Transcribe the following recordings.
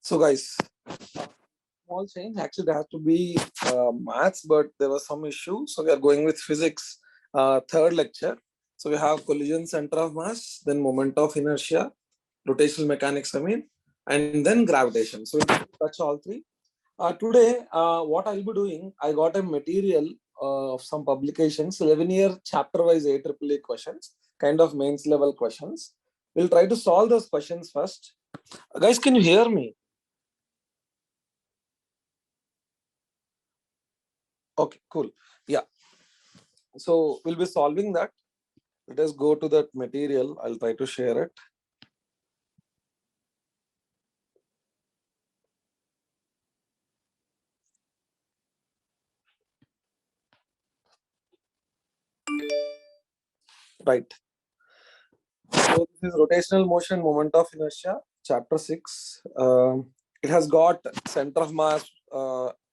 So guys, small change. Actually, there has to be maths, but there was some issue. So we are going with physics, third lecture. So we have collision center of mass, then moment of inertia, rotational mechanics, and then gravitation. So we'll touch all three. Today, what I'll be doing, I got a material of some publications, 11-year chapter-wise AAA questions, kind of mains level questions. We'll try to solve those questions first. Guys, can you hear me? Okay, cool. Yeah. So we'll be solving that. Let us go to that material. I'll try to share it. Right. So this is rotational motion, moment of inertia, chapter 6. It has got center of mass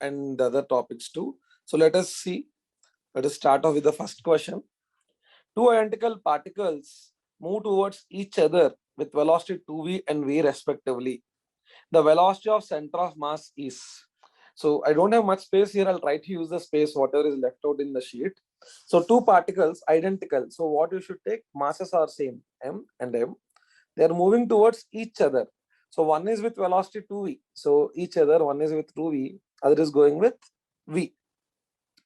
and the other topics too. So let us see. Let us start off with the first question. Two identical particles move towards each other with velocity 2v and v respectively. The velocity of center of mass is. So I don't have much space here. I'll try to use the space whatever is left out in the sheet. So two particles identical. So what you should take, masses are same, m and m. They are moving towards each other. So one is with velocity 2v. So each other, one is with 2v, other is going with v.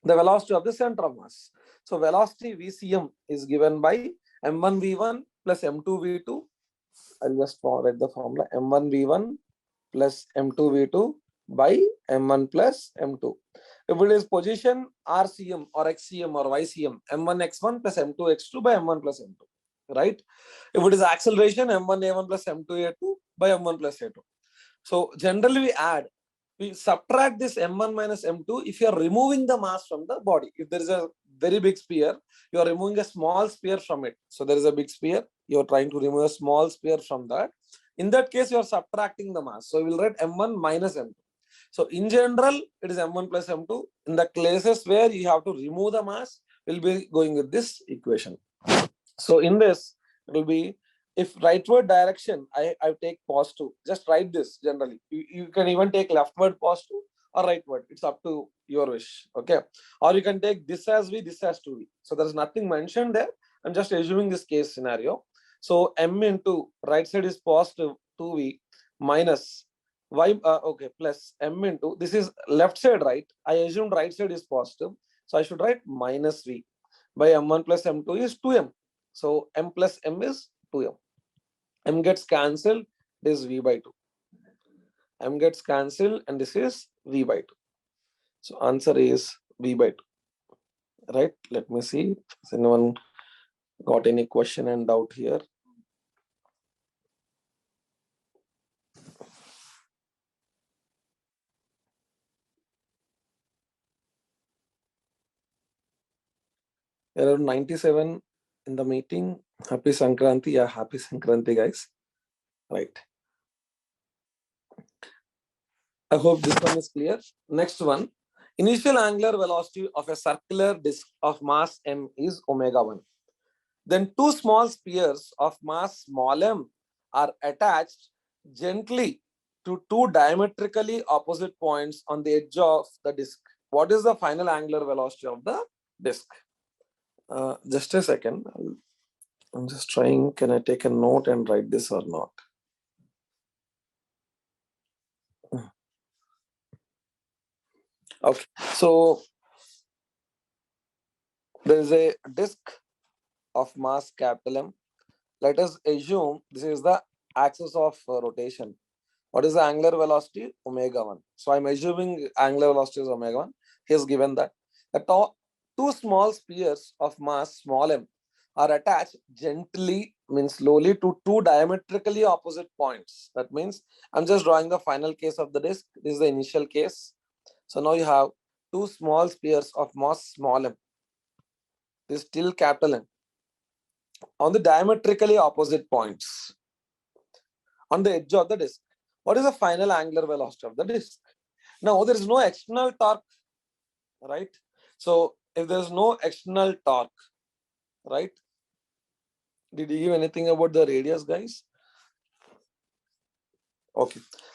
The velocity of the center of mass. So velocity VCM is given by m1v1 plus m2v2. I'll just write the formula m1v1 plus m2v2 by m1 plus m2. If it is position RCM or XCM or YCM, m1x1 plus m2x2 by m1 plus m2, right? If it is acceleration, m1a1 plus m2a2 by m1 plus a2. So generally we subtract this m1 minus m2 if you are removing the mass from the body. If there is a very big sphere, you are removing a small sphere from it. So there is a big sphere, you are trying to remove a small sphere from that. In that case, you are subtracting the mass. So we will write m1 minus m2. So in general, it is m1 plus m2. In the cases where you have to remove the mass, we'll be going with this equation. So in this, it will be, if rightward direction, I take positive, just write this generally. You can even take leftward positive or rightward. It's up to your wish. Okay. Or you can take this as V, this as 2V. So there's nothing mentioned there. I'm just assuming this case scenario. So m into right side is positive 2V minus y, okay, plus m into, this is left side, right? I assumed right side is positive. So I should write minus V by m1 plus m2 is 2m. So m plus m is 2m. M gets cancelled, this is v by 2. M gets cancelled and this is v by 2. So answer is v by 2. Right? Let me see. Has anyone got any question and doubt here? There are 97 in the meeting. Happy Sankranti. Yeah, happy Sankranti, guys. Right. I hope this one is clear. Next one. Initial angular velocity of a circular disk of mass m is omega 1. Then two small spheres of mass small m are attached gently to two diametrically opposite points on the edge of the disk. What is the final angular velocity of the disk? Just a second. I'm just trying, can I take a note and write this or not? Okay, so there is a disk of mass capital M. Let us assume this is the axis of rotation. What is the angular velocity? Omega 1. So I'm assuming angular velocity is omega 1. He has given that. The two small spheres of mass small m are attached gently, means slowly, to two diametrically opposite points. That means I'm just drawing the final case of the disk. This is the initial case. So now you have two small spheres of mass small m. This is still capital M on the diametrically opposite points on the edge of the disk. What is the final angular velocity of the disk? Now there is no external torque, right? So if there is no external torque, right? Did you give anything about the radius, guys? Okay.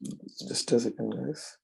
Just a second, guys.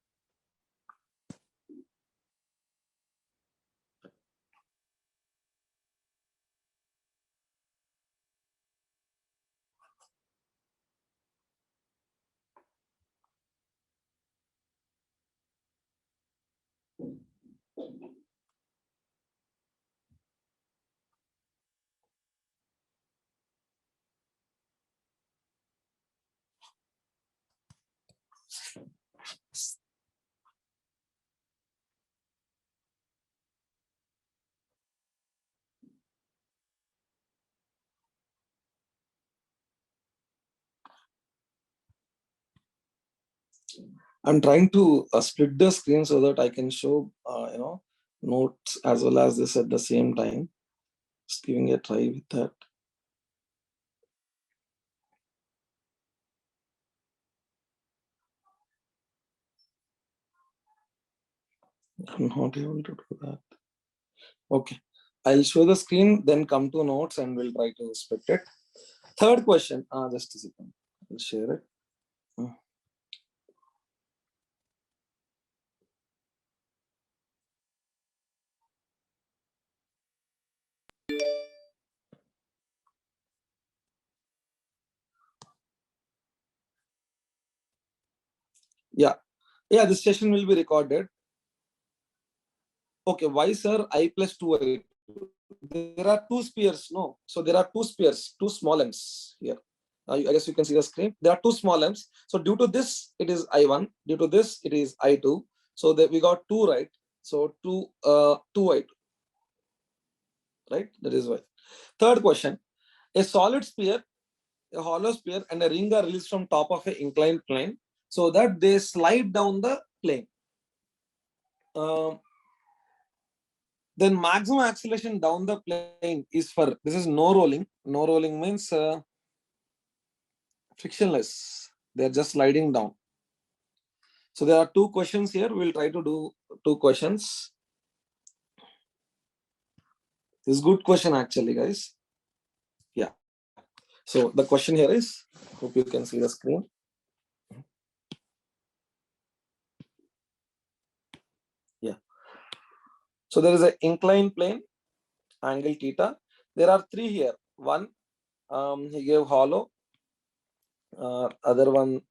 I'm trying to split the screen so that I can show, notes as well as this at the same time. Just giving a try with that. I'm not able to do that. Okay. I'll show the screen, then come to notes and we'll try to split it. Third question. Just a second. I'll share it. Yeah. Yeah, this session will be recorded. Okay, why sir I plus 2I? There are two spheres, no? So there are two spheres, two small m's here. I guess you can see the screen. There are two small m's. So due to this, it is I1. Due to this, it is I2. So that we got 2, right? So 2I2, right? That is why. Third question. A solid sphere, a hollow sphere, and a ring are released from top of an inclined plane so that they slide down the plane. Then maximum acceleration down the plane is for, this is no rolling. No rolling means frictionless. They're just sliding down. So there are two questions here. We'll try to do two questions. This is good question actually, guys. Yeah. So the question here is, hope you can see the screen. Yeah. So there is an inclined plane, angle theta. There are three here. One, he gave hollow. Other one,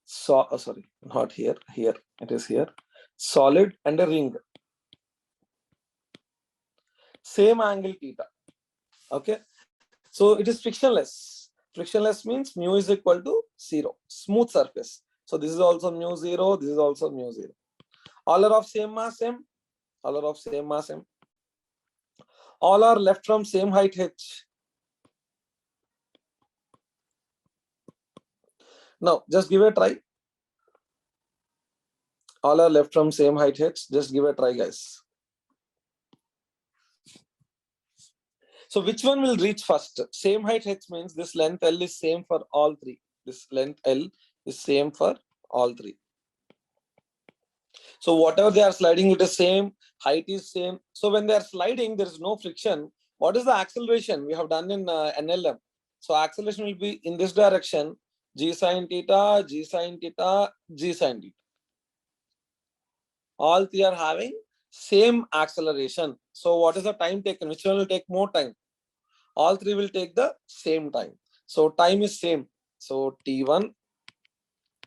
sorry, not here. Here it is here. Solid and a ring. Same angle theta. Okay. So it is frictionless. Frictionless means mu is equal to 0. Smooth surface. So this is also mu 0. This is also mu 0. All are of same mass m. All are of same mass m. All are left from same height h. Now just give a try. All are left from same height h. Just give a try, guys. So which one will reach first? Same height h means this length L is same for all three. This length L is same for all three. So whatever they are sliding, it is same, height is same. So when they are sliding, there is no friction. What is the acceleration we have done in NLM? So acceleration will be in this direction, g sine theta, g sine theta, g sine theta. All three are having same acceleration. So what is the time taken? Which one will take more time? All three will take the same time. So time is same. So T1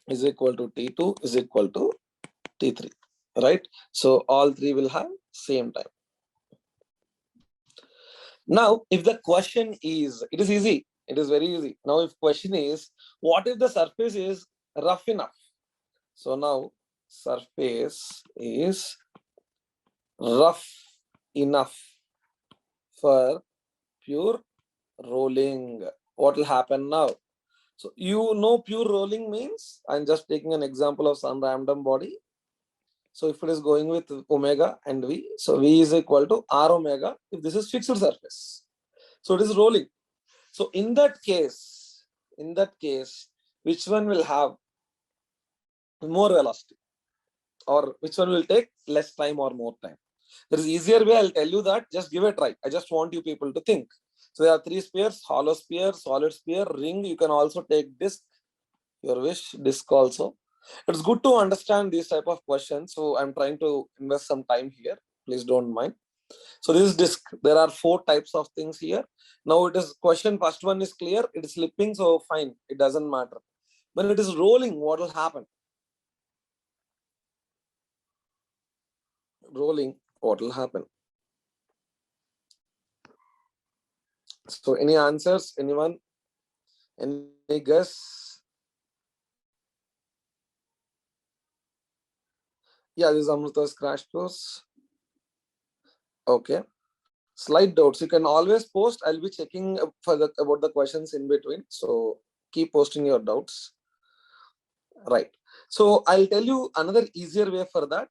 is equal to T2 is equal to T3, right? So all three will have same time. Now, if the question is, it is easy. It is very easy. Now, if question is, what if the surface is rough enough? So now, surface is rough enough for pure rolling. What will happen now? So you know pure rolling means, I'm just taking an example of some random body. So if it is going with omega and V, so V is equal to R omega if this is fixed surface. So it is rolling. So in that case, which one will have more velocity? Or which one will take less time or more time? There is easier way, I'll tell you that. Just give a try. I just want you people to think. So there are three spheres, hollow sphere, solid sphere, ring. You can also take disc, your wish, disc also. It's good to understand these type of questions. So I'm trying to invest some time here. Please don't mind. So this is disk. There are 4 types of things here. Now it is question. First one is clear. It is slipping. So fine. It doesn't matter. When it is rolling, what will happen? Rolling, what will happen? So any answers? Anyone? Any guess? Yeah, this is Amrita's crash course. Okay. Slight doubts. You can always post. I'll be checking for about the questions in between. So keep posting your doubts. Right. So I'll tell you another easier way for that.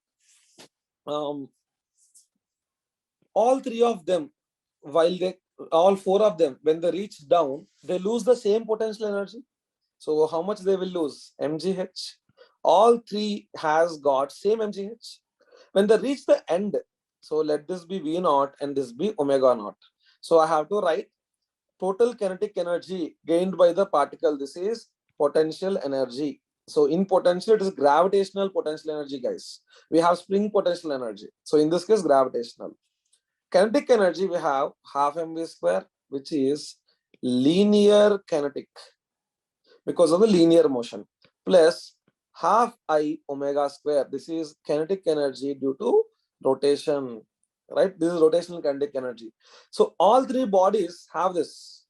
All 3 of them, all 4 of them, when they reach down, they lose the same potential energy. So how much they will lose? mgh. All 3 has got same mgh. When they reach the end, so let this be V naught and this be omega naught. So I have to write total kinetic energy gained by the particle. This is potential energy. So in potential, it is gravitational potential energy, guys. We have spring potential energy. So in this case, gravitational. Kinetic energy, we have half mv square, which is linear kinetic because of the linear motion, plus half I omega square. This is kinetic energy due to rotation, right? This is rotational kinetic energy. So all 3 bodies have this.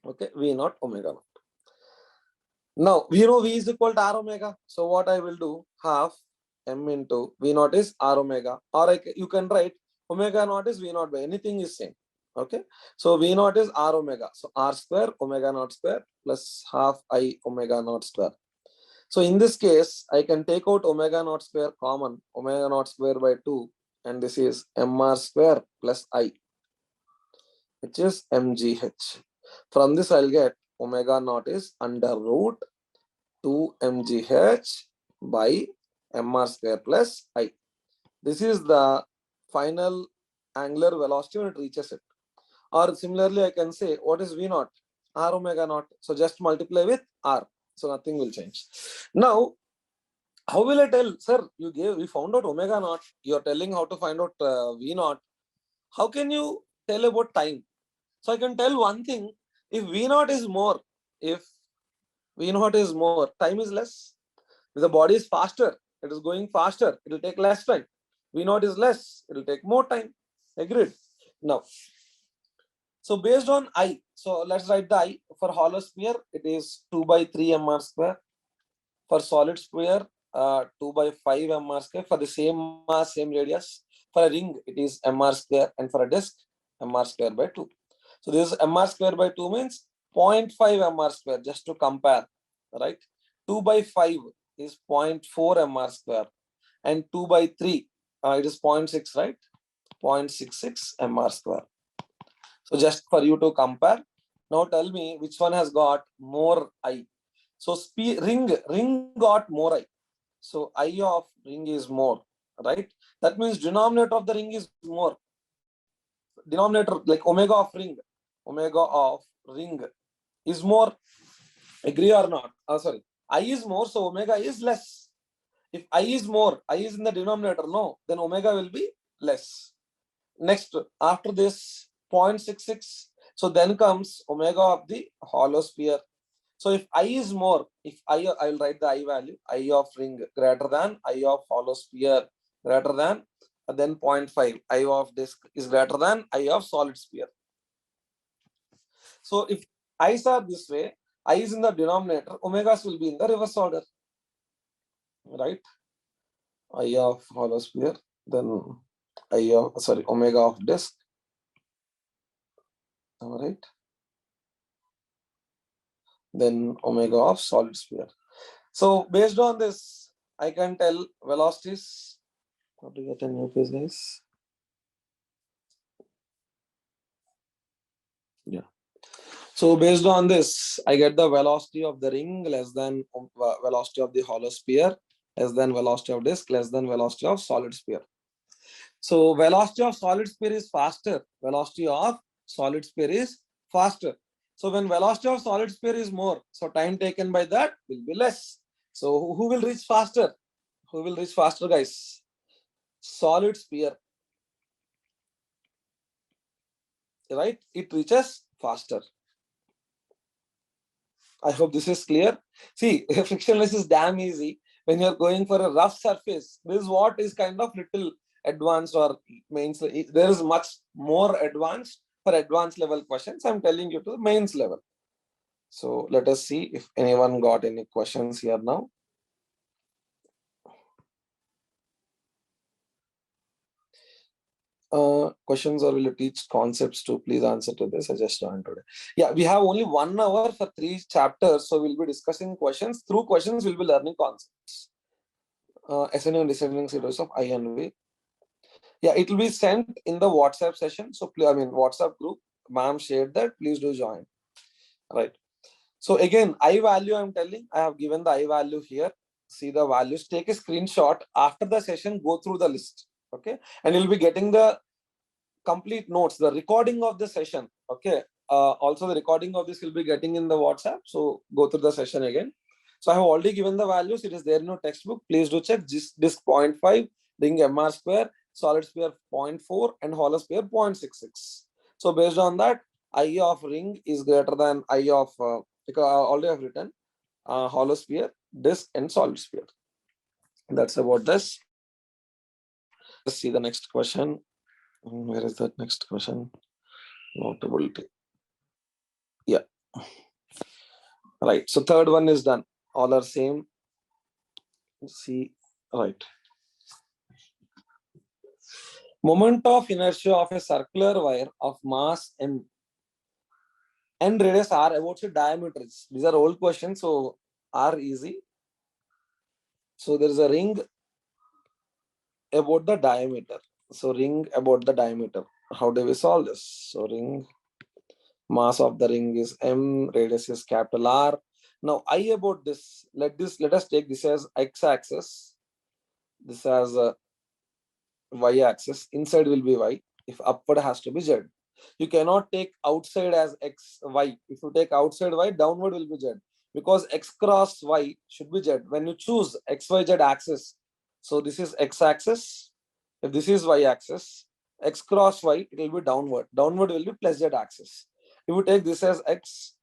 Okay, V naught omega naught. Now we know V is equal to R omega. So what I will do, half M into V naught is R omega, or you can write omega naught is V naught by anything is same. Okay, so V naught is R omega. So R square omega naught square plus half I omega naught square. So in this case, I can take out omega naught square common, omega naught square by 2, and this is mr square plus I, which is mgh. From this, I'll get omega naught is under root 2 mgh by mr square plus I. This is the final angular velocity when it reaches it. Or similarly, I can say, what is V naught? R omega naught. So just multiply with R. So nothing will change. Now, how will I tell, sir, we found out omega naught. You're telling how to find out V naught. How can you tell about time? So I can tell one thing. If V naught is more, time is less. If the body is faster, it is going faster, it will take less time. V naught is less, it will take more time. Agreed? Now, so based on I, so let's write the I. For hollow sphere, it is 2 by 3 mr square. For solid sphere, 2 by 5 mr square. For the same mass, same radius. For a ring, it is mr square. And for a disk, mr square by 2. So this is mr square by 2 means 0.5 mr square, just to compare, right? 2 by 5 is 0.4 mr square. And 2 by 3, it is 0.6, right? 0.66 mr square. So just for you to compare, now tell me which one has got more I. So ring got more I. So I of ring is more, right? That means denominator of the ring is more. Denominator, like omega of ring is more. Agree or not? Sorry, I is more, so omega is less. If I is more, I is in the denominator, no, then omega will be less. Next, after this 0.66, so then comes omega of the hollow sphere. So if I is more, I will write the I value, I of ring greater than I of hollow sphere greater than, then 0.5, I of disk is greater than I of solid sphere. So if I's are this way, I is in the denominator, omegas will be in the reverse order, right? I of hollow sphere, then omega of disk. All right. Then omega of solid sphere. So based on this, I can tell velocities. How to get a new page, guys? Yeah. So based on this, I get the velocity of the ring less than velocity of the hollow sphere, less than velocity of disk, less than velocity of solid sphere. So velocity of solid sphere is faster. Velocity of solid sphere is faster. So when velocity of solid sphere is more, so time taken by that will be less. So who will reach faster? Who will reach faster, guys? Solid sphere, right? It reaches faster. I hope this is clear. See, frictionless is damn easy. When you're going for a rough surface, this is what is kind of little advanced or mains. There is much more advanced for advanced level questions. I'm telling you to the mains level. So let us see if anyone got any questions here now. Questions or will you teach concepts too? Please answer to this. I just joined today. Yeah, we have only 1 hour for 3 chapters. So we'll be discussing questions. Through questions, we'll be learning concepts. Ascending and descending series of I and V. Yeah, it will be sent in the WhatsApp session. So I mean WhatsApp group. Ma'am shared that. Please do join. Right. So again, I value I'm telling. I have given the I value here. See the values. Take a screenshot after the session. Go through the list. Okay, and you'll be getting the complete notes, the recording of the session. Okay. Also, the recording of this will be getting in the WhatsApp. So go through the session again. So I have already given the values. It is there in your textbook. Please do check. Disk 0.5, ring MR square, solid sphere 0.4, and hollow sphere 0.66. So based on that, I of ring is greater than I of, because I already have written hollow sphere, disk, and solid sphere. That's about this. Let's see the next question. Where is that next question? Notability. Yeah. Right. So third one is done. All are same. See, right. Moment of inertia of a circular wire of mass m and radius r about its diameter. These are old questions, so are easy. So there is a ring about the diameter. So ring about the diameter. How do we solve this? So ring, mass of the ring is m, radius is capital R. Now I about this. Let us take this as x-axis. This as a y-axis. Inside will be y. If upward has to be z. You cannot take outside as x, y. If you take outside y, downward will be z. Because x cross y should be z. When you choose x, y, z axis, so this is x-axis. If this is y-axis, x cross y, it will be downward. Downward will be plus z axis. If you take this as x,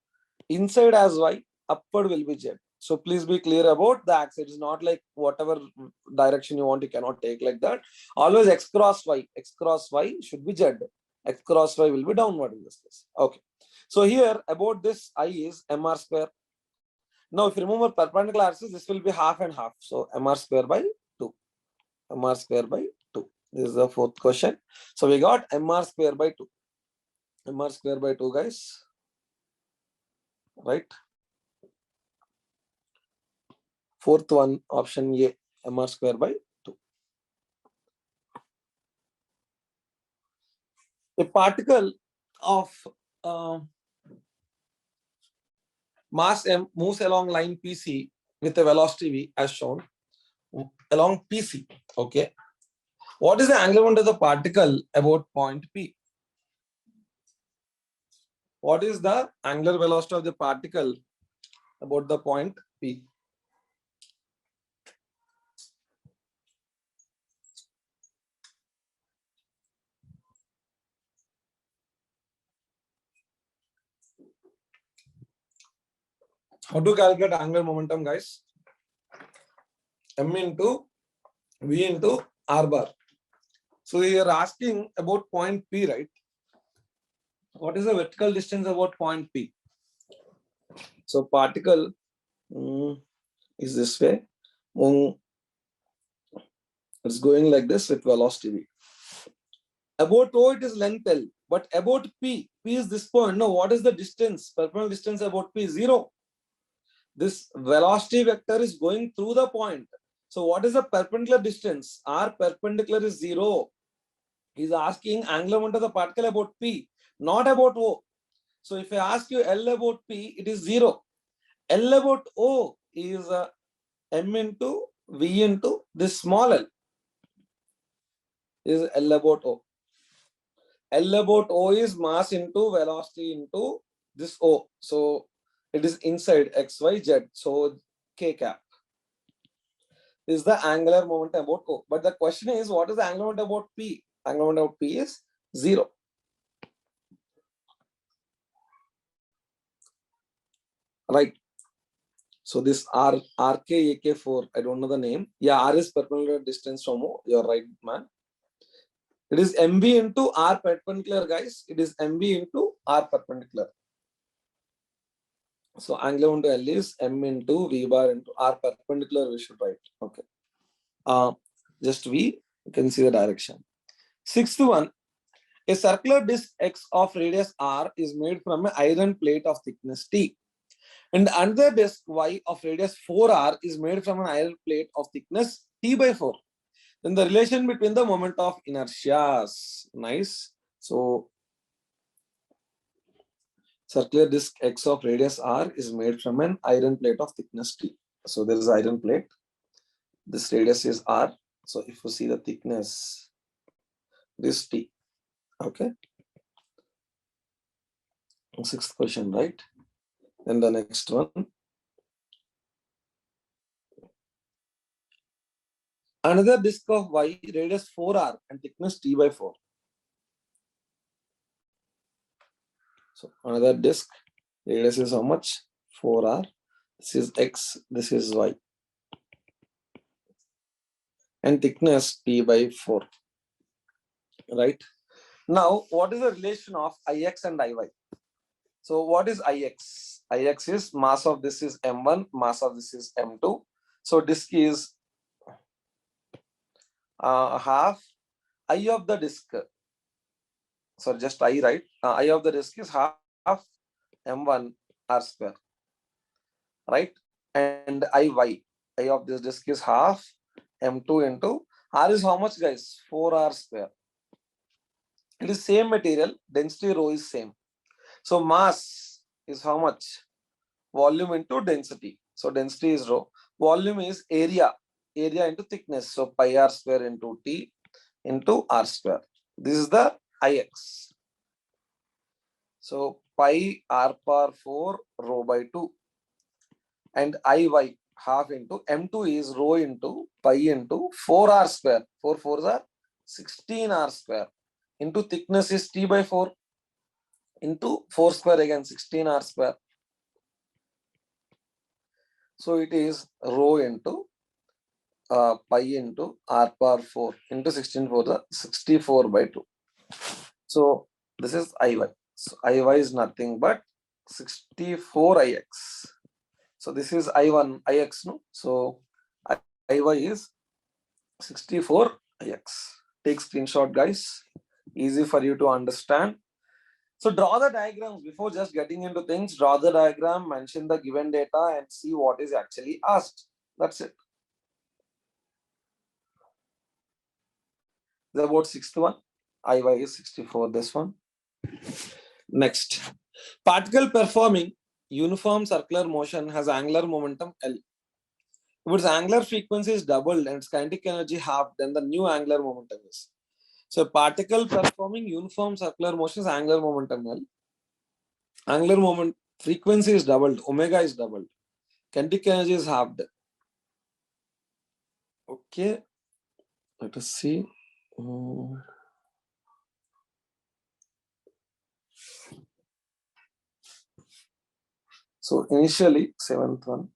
inside as y, upward will be z. So please be clear about the axis. It is not like whatever direction you want, you cannot take like that. Always x cross y. X cross y should be z. X cross y will be downward in this case. Okay. So here about this I is mr square. Now if you remember perpendicular axis, this will be half and half. So mr square by 2. Mr square by 2. This is the fourth question. So we got mr square by 2. Mr square by 2, guys. Right. Fourth one, option A, mr square by 2. A particle of mass m moves along line PC with a velocity v as shown along PC. Okay. What is the angular moment of the particle about point P? What is the angular velocity of the particle about the point P? How to calculate angular momentum, guys? M into V into R bar. So you are asking about point P, right? What is the vertical distance about point P? So particle is this way. It's going like this with velocity v. About O it is length L, but about P is this point. No, what is the distance? Perpendicular distance about P? 0. This velocity vector is going through the point. So what is the perpendicular distance? R perpendicular is 0. He's asking angular momentum of the particle about P, not about O. So if I ask you L about P, it is 0. L about O is M into V into this small l. Is L about O. L about O is mass into velocity into this O. So it is inside x, y, z. So K cap. is the angular momentum about O. But the question is, what is the angular momentum about P? Angular momentum about P is 0. Right. So this RK4, I don't know the name. Yeah, R is perpendicular distance from O. You're right, man. It is MV into R perpendicular, guys. It is MV into R perpendicular. So angular momentum L is M into V bar into R perpendicular, we should write. Okay. Just V, you can see the direction. Sixth one, a circular disc X of radius R is made from an iron plate of thickness T. And another disc Y of radius 4R is made from an iron plate of thickness T by 4. Then the relation between the moment of inertia. Nice. So circular disc X of radius R is made from an iron plate of thickness T. So there is iron plate. This radius is R. So if you see the thickness, this T. Okay. Sixth question, right? Then the next one. Another disk of Y, radius 4R and thickness T by 4. So another disk, radius is how much? 4R. This is X, this is Y. And thickness T by 4. Right? Now, what is the relation of Ix and Iy? So what is Ix? Ix is mass of this is M1, mass of this is M2. So disk is half I of the disk. So just I, right? I of the disk is half M1 R square. Right? And I of this disk is half M2 into R is how much, guys? 4R square. It is same material, density rho is same. So mass is how much? Volume into density. So density is rho. Volume is area into thickness. So pi R square into T into R square. This is the Ix. So pi R power 4 rho by 2. And Iy half into M2 is rho into pi into 4R square. 4 4s are 16R square. Into thickness is T by 4 into 4 square again 16R square. So it is rho into pi into R power 4 into 16 for the 64 by 2. So this is Iy. So Iy is nothing but 64 Ix. So this is I1 Ix, no? So Iy is 64 Ix. Take screenshot, guys. Easy for you to understand. So draw the diagrams before just getting into things. Draw the diagram, mention the given data, and see what is actually asked. That's it. The about sixth one. Iy is 64. This one. Next, particle performing uniform circular motion has angular momentum L. If its angular frequency is doubled and its kinetic energy halved, then the new angular momentum is. So particle performing uniform circular motion is angular momentum L. Angular moment frequency is doubled, omega is doubled. Kinetic energy is halved. Okay, let us see. So initially, seventh one.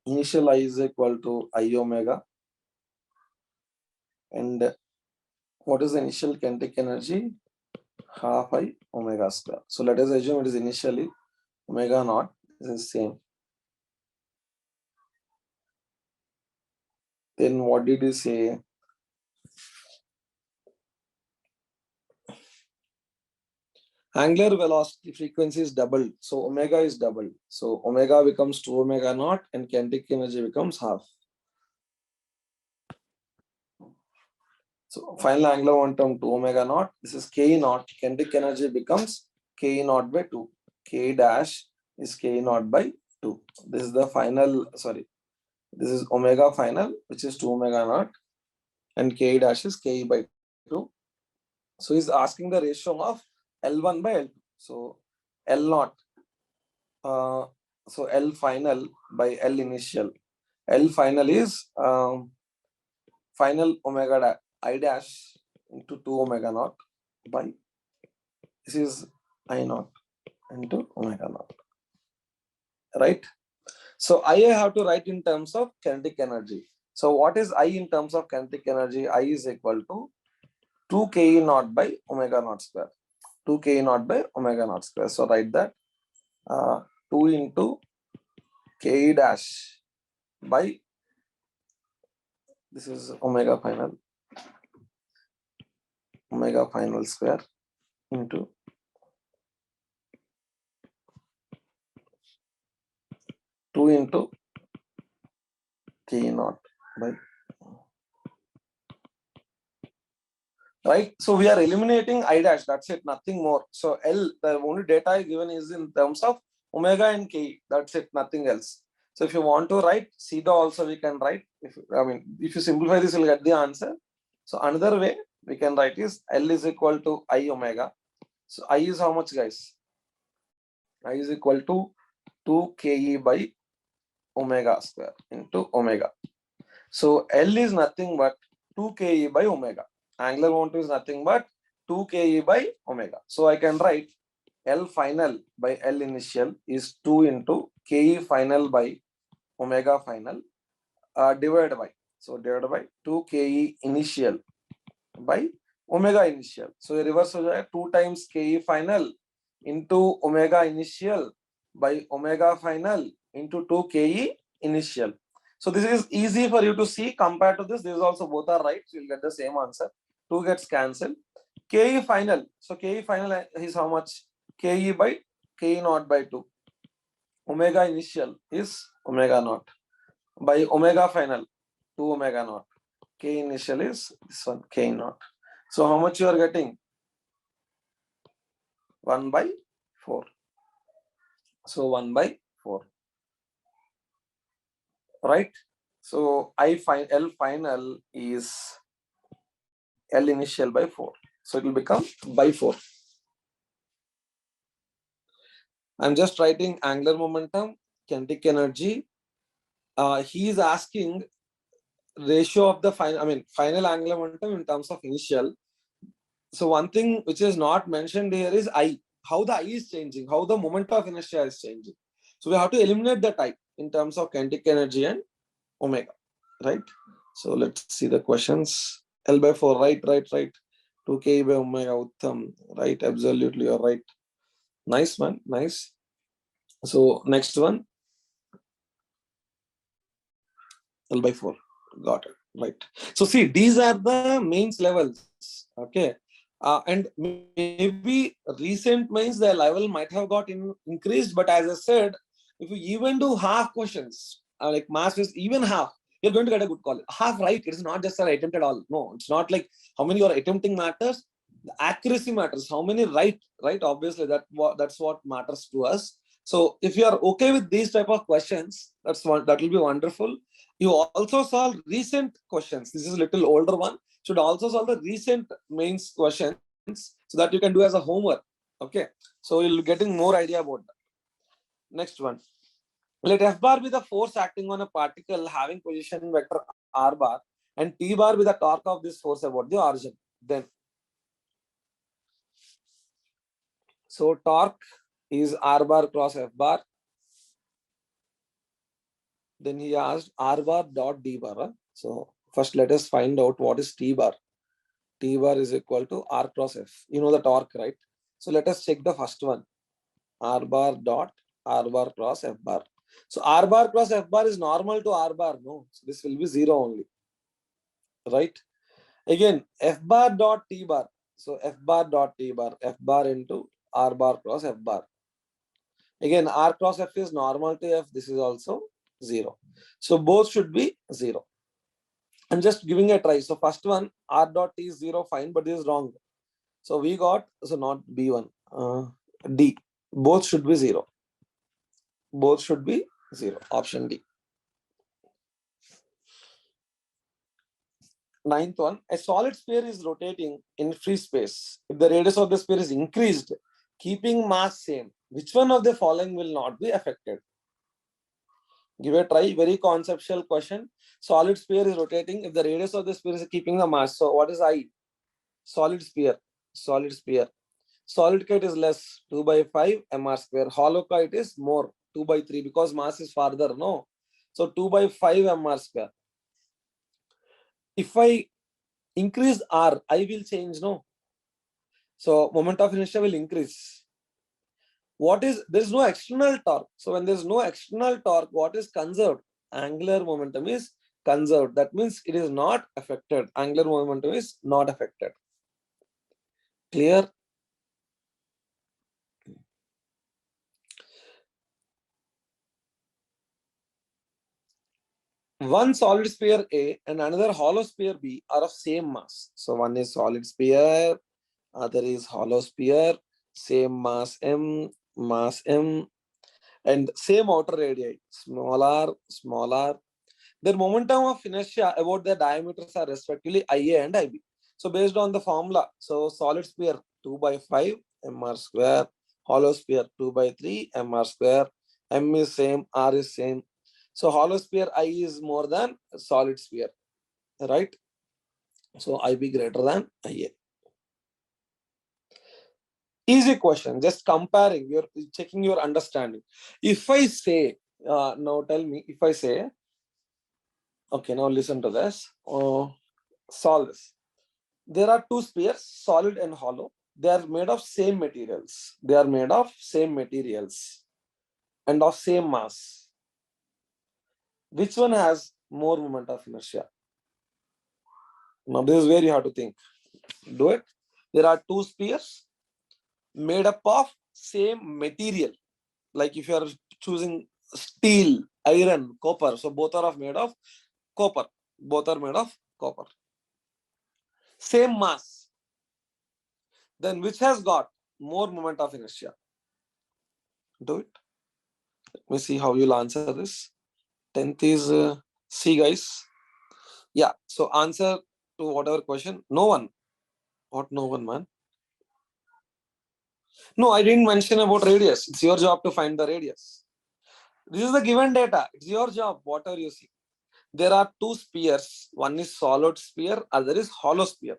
Initial I is equal to I omega. And what is the initial kinetic energy? Half I omega square. So let us assume it is initially omega naught. This is same. Then what did you say? Angular velocity frequency is doubled. So omega is doubled. So omega becomes 2 omega naught and kinetic energy becomes half. So final angular momentum 2 omega naught. This is K naught. Kinetic energy becomes K naught by 2. K dash is K naught by 2. This is the final, sorry. This is omega final, which is 2 omega naught. And K dash is K by 2. So he's asking the ratio of L1 by L2. So L0, so L final by L initial. L final is final omega I dash into 2 omega naught by, this is I naught into omega naught, right? So I have to write in terms of kinetic energy. So what is I in terms of kinetic energy? I is equal to 2 Ke naught by omega naught square. 2 Ke naught by omega naught square. So write that 2 into Ke dash by, this is omega final square into 2 into Ke naught by, right? So we are eliminating I dash, that's it, nothing more. So L, the only data given is in terms of omega and K, that's it, nothing else. So if you want to write theta also we can write. If you simplify this, you'll get the answer. So another way we can write is L is equal to I omega. So I is how much, guys? I is equal to 2 Ke by omega square into omega. So L is nothing but 2 Ke by omega. Angular momentum is nothing but 2 Ke by omega. So I can write L final by L initial is 2 into Ke final by omega final divided by, so divided by 2 Ke initial by omega initial. So reverse हो जाएगा 2 times Ke final into omega initial by omega final into 2 Ke initial. So this is easy for you to see. Compared to this, is also both are right. So you'll get the same answer. 2 gets cancelled. Ke final. So Ke final is how much? Ke by Ke naught by 2. Omega initial is omega naught by omega final 2 omega naught. K initial is this one, K naught. So how much you are getting? 1 by 4. So 1 by 4. Right? So L final is L initial by 4. So it will become by 4. I'm just writing angular momentum, kinetic energy. He is asking ratio of the final angular momentum in terms of initial. So one thing which is not mentioned here is I. How the I is changing, how the moment of inertia is changing. So we have to eliminate the I in terms of kinetic energy and omega, right? So let's see the questions. L by 4, right. 2K by omega, Uttam, right? Absolutely, you're right. Nice, man, nice. So next one, L by 4, got it, right? So see, these are the mains levels, okay? And maybe recent means the level might have got increased, but as I said, if you even do half questions, like mass is even half, you're going to get a good call. Half right, it's not just an attempt at all. No, it's not like how many you're attempting matters. The accuracy matters. How many right? Obviously, that's what matters to us. So if you are okay with these type of questions, that will be wonderful. You also solve recent questions. This is a little older one. Should also solve the recent mains questions so that you can do as a homework. Okay. So you'll getting more idea about that. Next one. Let F bar be the force acting on a particle having position vector R bar and T bar be the torque of this force about the origin. Then, so torque is R bar cross F bar. Then he asked R bar dot D bar. So first let us find out what is T bar. T bar is equal to R cross F. You know the torque, right? So let us check the first one. R bar dot R bar cross F bar. So R bar cross F bar is normal to R bar. No, so this will be 0 only. Right? Again, F bar dot T bar. So F bar dot T bar. F bar into R bar cross F bar. Again, R cross F is normal to F. This is also 0. So both should be 0. I'm just giving a try. So first one, R dot T is 0, fine, but this is wrong. So we got, so not B1, D. Both should be 0. Both should be 0. Option D. Ninth one, a solid sphere is rotating in free space. If the radius of the sphere is increased, keeping mass same, which one of the following will not be affected? Give a try. Very conceptual question. Solid sphere is rotating. If the radius of the sphere is keeping the mass, so what is I? Solid sphere. Solid sphere. Solid kite is less, 2 by 5 mr square. Hollow kite is more, 2 by 3, because mass is farther, no? So 2 by 5 mr square. If I increase r, I will change, no? So moment of inertia will increase. What is, there is no external torque. So when there is no external torque, what is conserved? Angular momentum is conserved. That means it is not affected. Angular momentum is not affected. Clear? One solid sphere A and another hollow sphere B are of same mass. So one is solid sphere, other is hollow sphere, same mass m, and same outer radii, smaller, smaller. Their momentum of inertia about their diameters are respectively IA and IB. So based on the formula, so solid sphere 2 by 5 mr square, hollow sphere 2 by 3 mr square, m is same, r is same. So hollow sphere I is more than solid sphere, right? So IB greater than IA. Easy question, just comparing, you're checking your understanding. If I say, now tell me, if I say, okay, now listen to this, solve this. There are two spheres, solid and hollow. They are made of same materials. They are made of same materials and of same mass. Which one has more moment of inertia? Now this is where you have to think. Do it. There are two spheres made up of same material. Like if you are choosing steel, iron, copper, so both are made of copper. Both are made of copper. Same mass. Then which has got more moment of inertia? Do it. Let me see how you'll answer this. 10th is C, guys. Yeah. So answer to whatever question. No one. What no one, man? No, I didn't mention about radius. It's your job to find the radius. This is the given data. It's your job, whatever you see. There are two spheres. One is solid sphere, other is hollow sphere.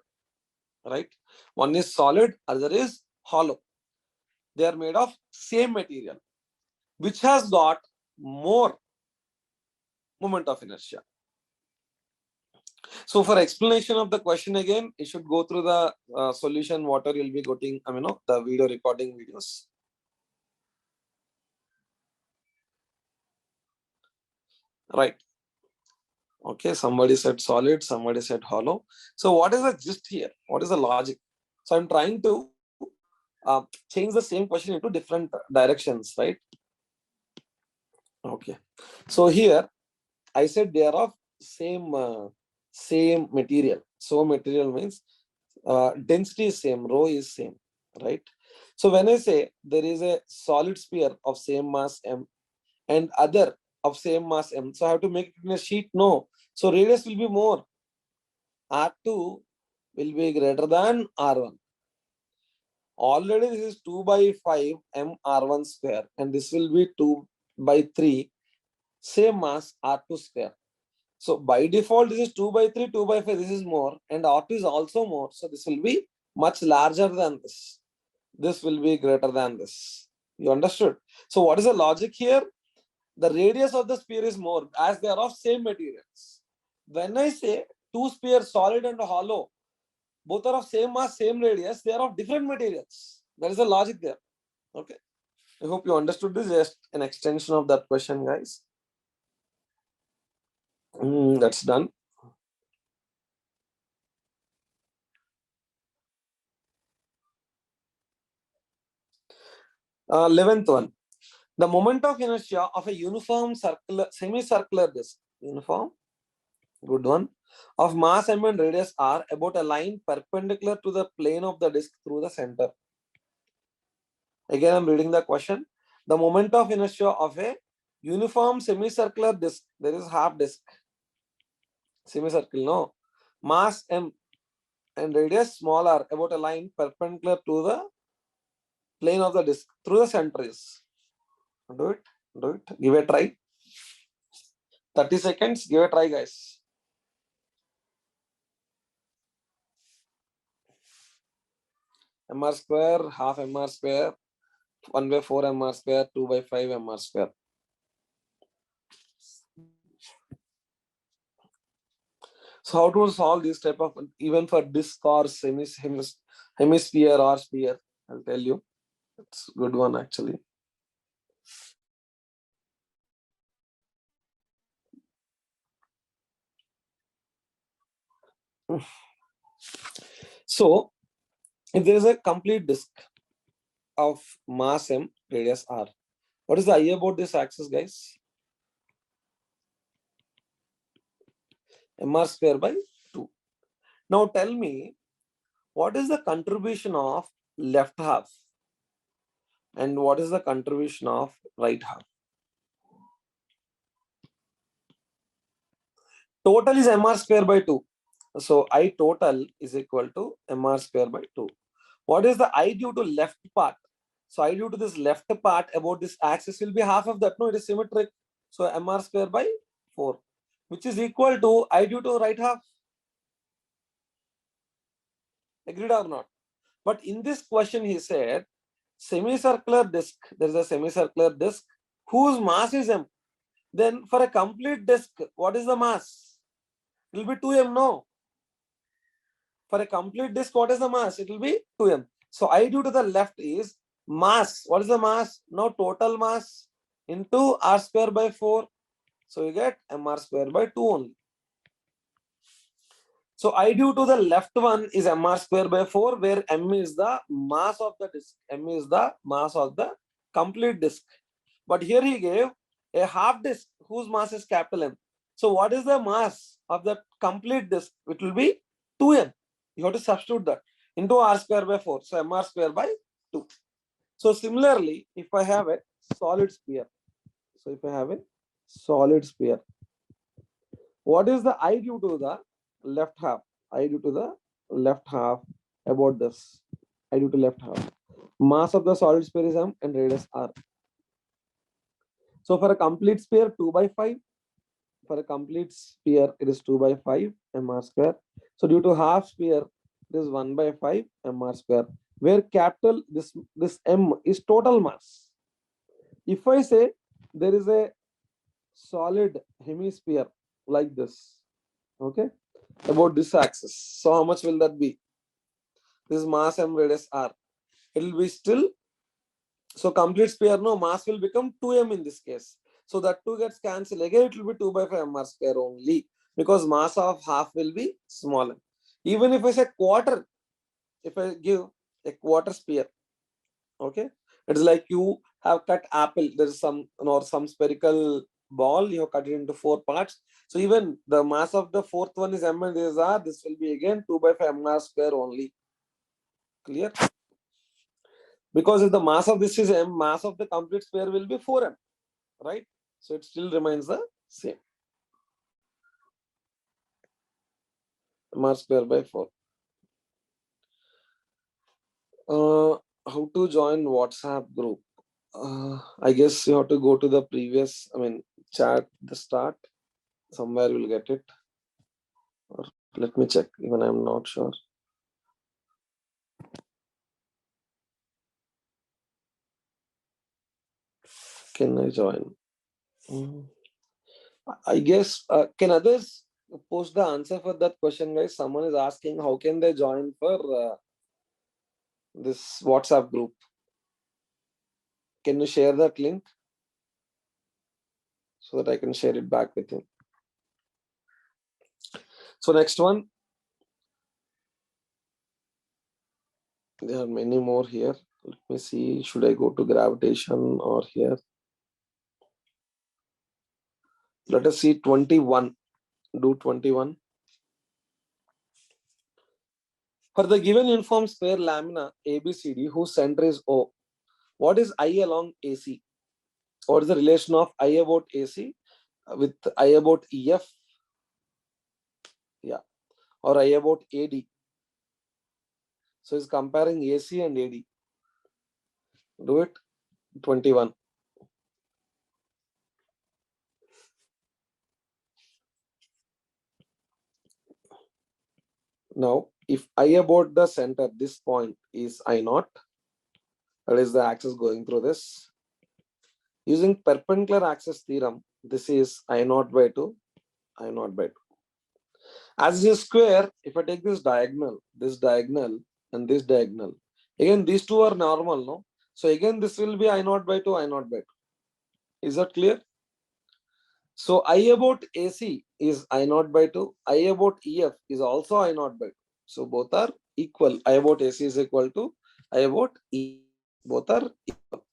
Right? One is solid, other is hollow. They are made of same material. Which has got more moment of inertia? So for explanation of the question again, you should go through the solution, whatever you'll be getting, the video recording videos. Right. Okay, somebody said solid, somebody said hollow. So what is the gist here? What is the logic? So I'm trying to change the same question into different directions, right? Okay. So here I said they are of same material. So material means density is same, rho is same, right? So when I say there is a solid sphere of same mass m and other of same mass m, so I have to make it in a sheet? No. So radius will be more. R2 will be greater than R1. Already this is 2 by 5 m R1 square and this will be 2 by 3 same mass R2 square. So by default, this is 2 by 3, 2 by 5, this is more, and R2 is also more. So this will be much larger than this. This will be greater than this. You understood? So what is the logic here? The radius of the sphere is more as they are of same materials. When I say two spheres, solid and hollow, both are of same mass, same radius, they are of different materials. There is a logic there. Okay. I hope you understood this. Just an extension of that question, guys. That's done. 11th one. The moment of inertia of a uniform semicircular disk, uniform, good one, of mass m and radius r about a line perpendicular to the plane of the disk through the center. Again, I'm reading the question. The moment of inertia of a uniform semicircular disk, there is half disk, semicircle, no? mass m and radius small r about a line perpendicular to the plane of the disk through the center is. Do it. Do it. Give a try. 30 seconds. Give a try, guys. Mr square, half mr square, 1 by 4 mr square, 2 by 5 mr square. So how to solve this type of, even for disk or hemisphere or sphere? I'll tell you. It's a good one actually. So if there is a complete disk of mass m, radius r, what is the I about this axis, guys? Mr square by 2. Now tell me, what is the contribution of left half and what is the contribution of right half? Total is mr square by 2. So I total is equal to mr square by 2. What is the I due to left part? So I due to this left part about this axis will be half of that. No, it is symmetric. So mr square by 4, which is equal to I due to right half. Agreed or not? But in this question, he said semicircular disk. There is a semicircular disk whose mass is m. Then for a complete disk, what is the mass? It will be 2m. No. For a complete disk, what is the mass? It will be 2m. So I due to the left is mass. What is the mass? Now total mass into r square by 4. So you get mr square by 2 only. So I due to the left one is mr square by 4, where m is the mass of the disk. M is the mass of the complete disk. But here he gave a half disk whose mass is capital M. So what is the mass of the complete disk? It will be 2m. You have to substitute that into r square by 4. So mr square by 2. So similarly, if I have a solid sphere, what is the I due to the left half? I due to the left half about this. I due to left half. Mass of the solid sphere is m and radius r. So for a complete sphere, 2 by 5. For a complete sphere, it is 2 by 5 mr square. So due to half sphere, it is 1 by 5 mr square, where capital this m is total mass. If I say there is a solid hemisphere like this, okay, about this axis, so how much will that be? This mass m radius r. It will be still, so complete sphere, no, mass will become 2m in this case. So that 2 gets cancelled. Again, it will be 2 by 5 mr square only, because mass of half will be smaller. Even if I say quarter, if I give a quarter sphere, okay, it's like you have cut apple. There is some spherical ball. You have cut it into 4 parts. So even the mass of the fourth one is m and this is r. This will be again 2 by 5 mr square only. Clear? Because if the mass of this is m, mass of the complete sphere will be 4m, right? So it still remains the same. Mr square by 4. How to join WhatsApp group? I guess you have to go to the previous, chat, the start. Somewhere you'll get it. Or let me check, even I'm not sure. Can I join? I guess, can others post the answer for that question, guys? Someone is asking how can they join for this WhatsApp group. Can you share that link so that I can share it back with you? So next one, there are many more here. Let me see, should I go to gravitation or here? Let us see 21. Do 21. For the given uniform sphere lamina ABCD whose center is O, what is I along AC? What is the relation of I about AC with I about EF? Yeah. or I about AD. So it's comparing AC and AD. Do it. 21. Now, if I about the center, this point is I naught, that is the axis going through this. Using perpendicular axis theorem, this is I naught by 2, I naught by 2. As is square, if I take this diagonal, and this diagonal, again these two are normal, no? So again this will be I naught by 2, I naught by 2. Is that clear? So I about AC is I naught by 2, I about EF is also I naught by 2. So both are equal. I about AC is equal to I about E. Both are equal.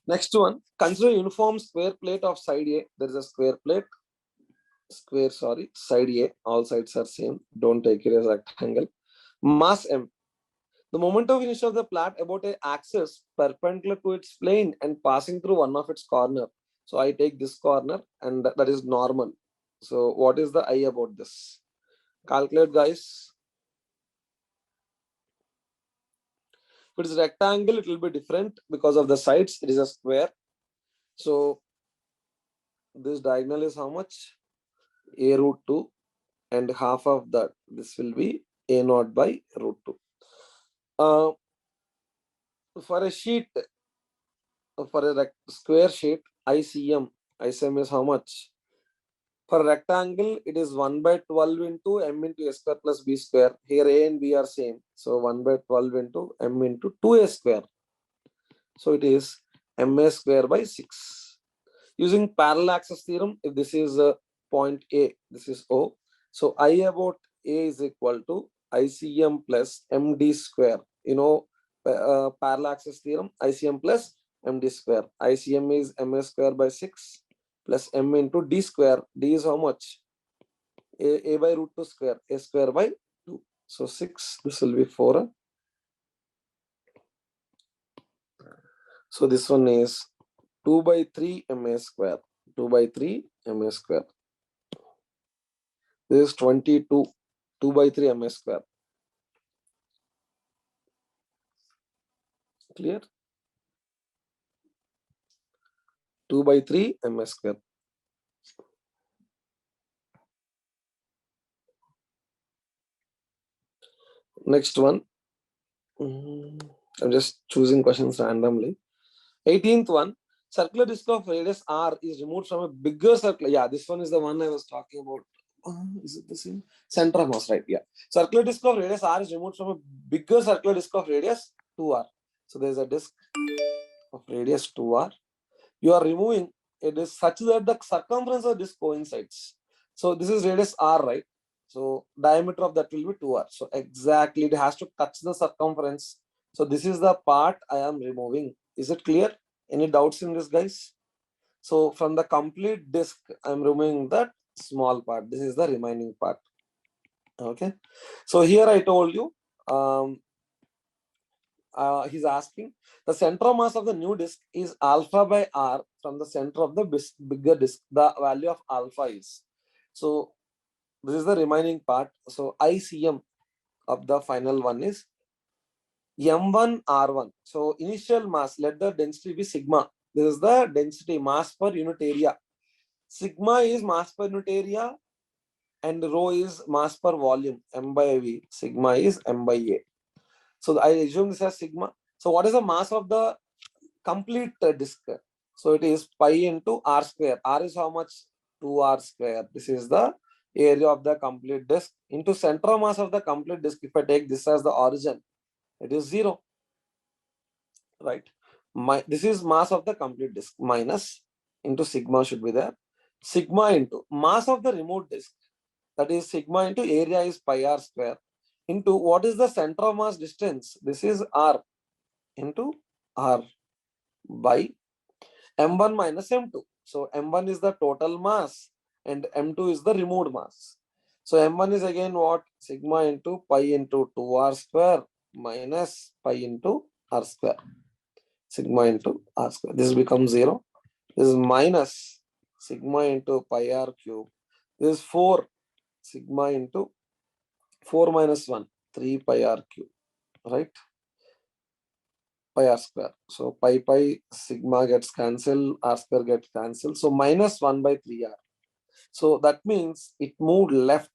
Next one, consider uniform square plate of side A. There is a square plate, side A. All sides are same. Don't take it as rectangle. Mass M. The moment of inertia of the plate about a axis perpendicular to its plane and passing through one of its corner. So I take this corner and that is normal. So what is the I about this? Calculate, guys. If it is rectangle, it will be different because of the sides. It is a square. So this diagonal is how much? A root 2, and half of that, this will be A naught by root 2. For a sheet, for a square sheet, ICM is how much? For a rectangle, it is 1 by 12 into m into a square plus b square. Here A and B are same. So 1 by 12 into m into 2a square. So it is ma square by 6. Using parallel axis theorem, if this is point A, this is O. So I about A is equal to ICM plus MD square. You know, parallel axis theorem, ICM plus MD square. ICM is MA square by 6 plus M into D square. D is how much? A by root 2 square. A square by 2. So 6, this will be 4. So this one is 2 by 3 MA square. 2 by 3 MA square. This is 22. 2 by 3 MA square. Clear? 2 by 3 MA square. Next one. I'm just choosing questions randomly. 18th one. Circular disk of radius R is removed from a bigger circle. Yeah, this one is the one I was talking about. Is it the same? Center of mass, right? Yeah. Circular disk of radius R is removed from a bigger circular disk of radius 2R. So there's a disk of radius 2R. You are removing a disk such that the circumference of this coincides. So this is radius R, right? So diameter of that will be 2R. So exactly it has to touch the circumference. So this is the part I am removing. Is it clear? Any doubts in this, guys? So from the complete disk, I'm removing that small part. This is the remaining part. Okay. So here I told you, he's asking the center of mass of the new disk is alpha by R from the center of the bigger disk. The value of alpha is. So this is the remaining part. So ICM of the final one is M1 R1. So initial mass, let the density be sigma. This is the density, mass per unit area. Sigma is mass per unit area and rho is mass per volume. M by V. Sigma is M by A. So I assume this as sigma. So what is the mass of the complete disk? So it is pi into R square. R is how much? 2R square. This is the area of the complete disk into center of mass of the complete disk. If I take this as the origin, it is 0. Right? This is mass of the complete disk minus into sigma should be there. Sigma into mass of the remote disk. That is sigma into area is pi R square into what is the center of mass distance? This is R into R by M1 minus M2. So M1 is the total mass and M2 is the removed mass. So M1 is again what? Sigma into pi into 2R square minus pi into R square. sigma into r square. This becomes 0. This is minus sigma into pi r cube. This is 4 sigma into 4 minus 1, 3 pi r cube, right? Pi r square. So pi sigma gets cancelled, r square gets cancelled. So minus 1 by 3r. So that means it moved left.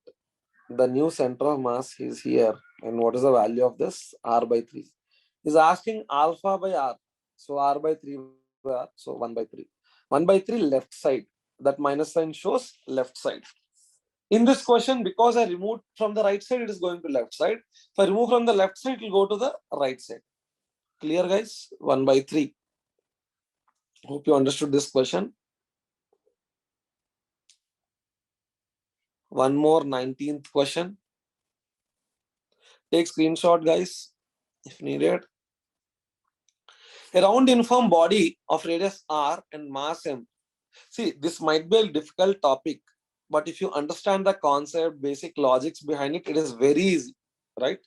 The new center of mass is here. And what is the value of this? R by 3. Is asking alpha by r. So r by 3 by r. So 1 by 3. 1 by 3 left side. That minus sign shows left side. In this question, because I removed from the right side, it is going to left side. If I remove from the left side, it will go to the right side. Clear, guys? 1 by 3. Hope you understood this question. One more 19th question. Take screenshot, guys, if needed. A round uniform body of radius r and mass m. See, this might be a difficult topic, but if you understand the concept, basic logics behind it, it is very easy, right?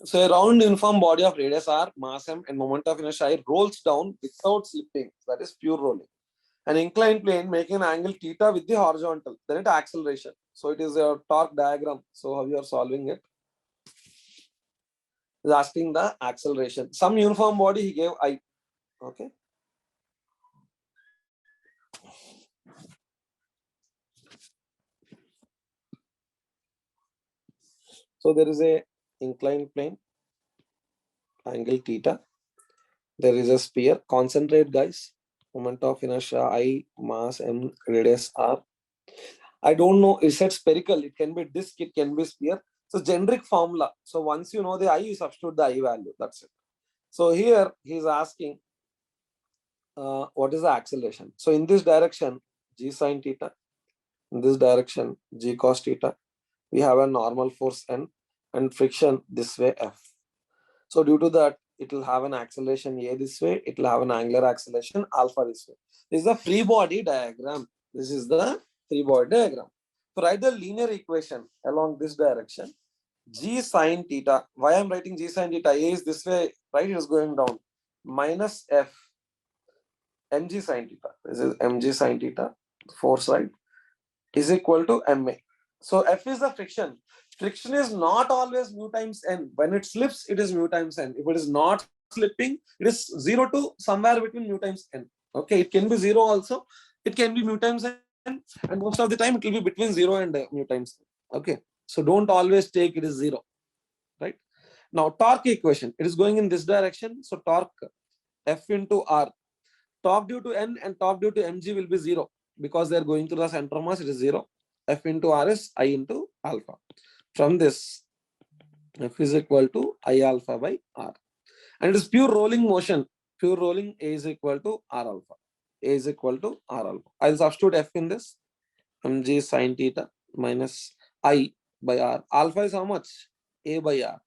So a round uniform body of radius r, mass m, and moment of inertia I rolls down without slipping. That is pure rolling. An inclined plane making an angle theta with the horizontal. Then it acceleration. So it is a torque diagram. So how you are solving it? Is asking the acceleration. Some uniform body he gave I. Okay. So there is a inclined plane, angle theta. There is a sphere. Concentrate, guys. Moment of inertia I, mass m, radius r. I don't know. It said spherical. It can be disk. It can be sphere. So generic formula. So once you know the I, you substitute the I value. That's it. So here he's asking what is the acceleration. So in this direction, g sine theta. In this direction, g cos theta. We have a normal force n and friction this way f. So due to that, it will have an acceleration a this way. It will have an angular acceleration alpha this way. This is the free body diagram. This is the free body diagram. So write the linear equation along this direction. G sine theta. Why I'm writing g sine theta? A is this way, right? It is going down. Minus f mg sine theta. This is mg sine theta. Force, right? Is equal to ma. So F is the friction. Friction is not always mu times n. When it slips, it is mu times n. If it is not slipping, it is 0 to somewhere between mu times n. Okay, it can be 0 also. It can be mu times n. And most of the time, it will be between 0 and mu times n. Okay, so don't always take it is 0. Right? Now, torque equation. It is going in this direction. So torque F into R. Torque due to n and torque due to mg will be 0. Because they are going through the center of mass, it is 0. F into R is I into alpha. From this, F is equal to I alpha by R. And it is pure rolling motion. Pure rolling, A is equal to R alpha. A is equal to R alpha. I'll substitute F in this. Mg sine theta minus I by R. Alpha is how much? A by R.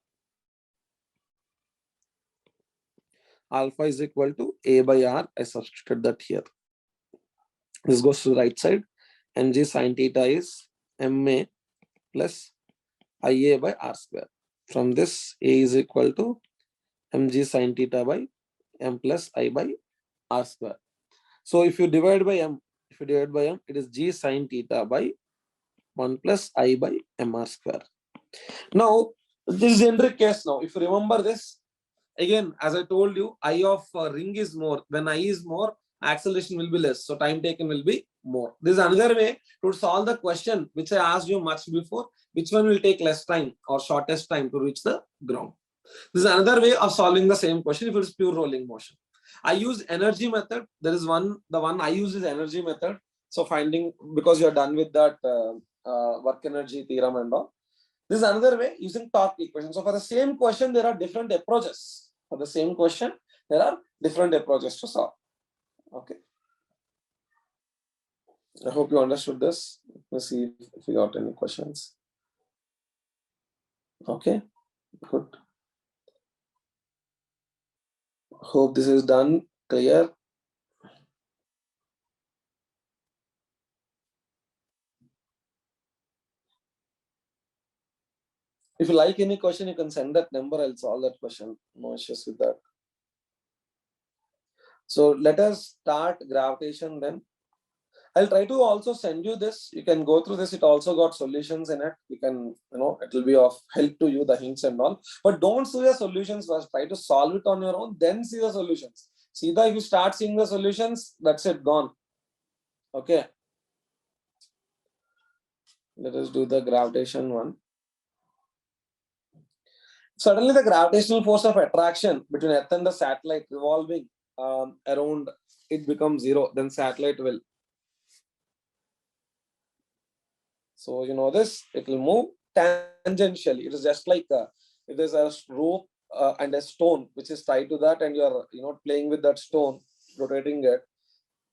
Alpha is equal to A by R. I substituted that here. This goes to the right side. Mg sine theta is ma plus Ia by R square. From this, A is equal to mg sine theta by m plus I by R square. So if you divide by m, it is g sine theta by 1 plus I by mr square. Now, this is generic case now. If you remember this, again, as I told you, I of ring is more. When I is more, acceleration will be less. So time taken will be more. This is another way to solve the question which I asked you much before. Which one will take less time or shortest time to reach the ground? This is another way of solving the same question if it is pure rolling motion. I use energy method. There is one, the one I use is energy method. So finding, because you are done with that work energy theorem and all. This is another way using torque equation. So for the same question, there are different approaches. For the same question, there are different approaches to solve. Okay. I hope you understood this. Let's see if you got any questions. Okay, good. Hope this is done, clear. If you like any question, you can send that number. I'll solve that question. No issues with that. So let us start gravitation then. I'll try to also send you this. You can go through this. It also got solutions in it. You can, it will be of help to you, the hints and all. But don't see the solutions first. Try to solve it on your own, then see the solutions. See that if you start seeing the solutions, that's it, gone. Okay. Let us do the gravitation one. Suddenly, the gravitational force of attraction between Earth and the satellite revolving around it becomes zero. Then satellite will. So you know this, it will move tangentially. It is just like if there's a rope and a stone which is tied to that, and you're playing with that stone, rotating it.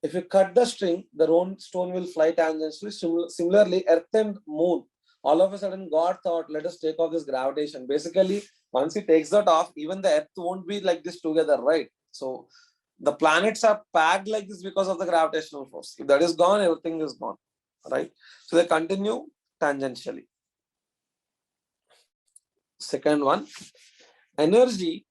If you cut the string, the stone will fly tangentially. Similarly, Earth and Moon, all of a sudden God thought, let us take off this gravitation. Basically, once he takes that off, even the Earth won't be like this together, right? So the planets are packed like this because of the gravitational force. If that is gone, everything is gone, right? So they continue tangentially. Second one, energy